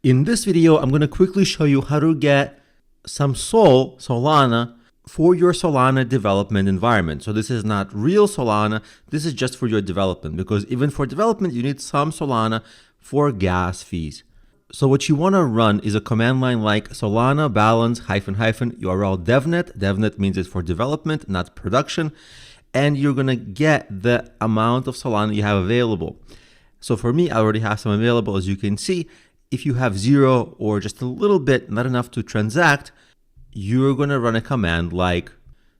In this video, I'm going to quickly show you how to get some Solana for your Solana development environment. So this is not real Solana. This is just for your development, because even for development, you need some Solana for gas fees. So what you want to run is a command line like Solana balance URL Devnet. Devnet means it's for development, not production. And you're going to get the amount of Solana you have available. So for me, I already have some available, as you can see. If you have 0 or just a little bit, not enough to transact, you're going to run a command like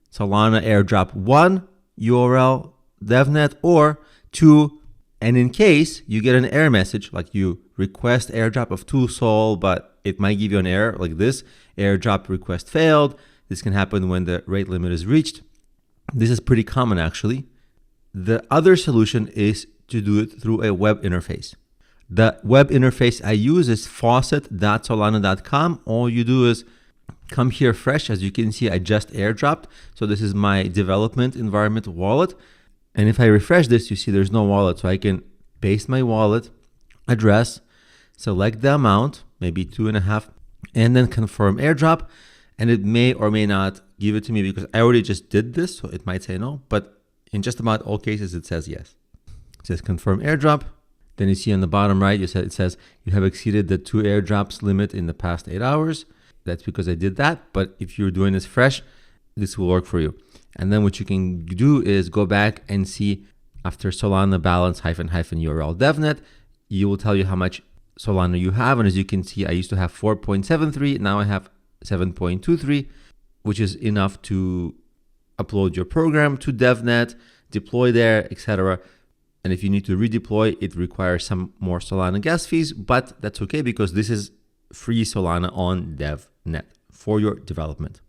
Solana airdrop 1 URL Devnet or 2. And in case you get an error message, like you request airdrop of 2 Sol, but it might give you an error like this, airdrop request failed. This can happen when the rate limit is reached. This is pretty common actually. The other solution is to do it through a web interface. The web interface I use is faucet.solana.com. All you do is come here fresh. As you can see, I just airdropped. So this is my development environment wallet. And if I refresh this, you see there's no wallet. So I can paste my wallet address, select the amount, maybe 2.5, and then confirm airdrop. And it may or may not give it to me because I already just did this. So it might say no, but in just about all cases, it says yes. It says confirm airdrop. Then you see on the bottom right, it says you have exceeded the 2 airdrops limit in the past 8 hours. That's because I did that. But if you're doing this fresh, this will work for you. And then what you can do is go back and see after Solana balance URL Devnet, you will tell you how much Solana you have. And as you can see, I used to have 4.73. Now I have 7.23, which is enough to upload your program to Devnet, deploy there, etc. And if you need to redeploy, it requires some more Solana gas fees, but that's okay because this is free Solana on Devnet for your development.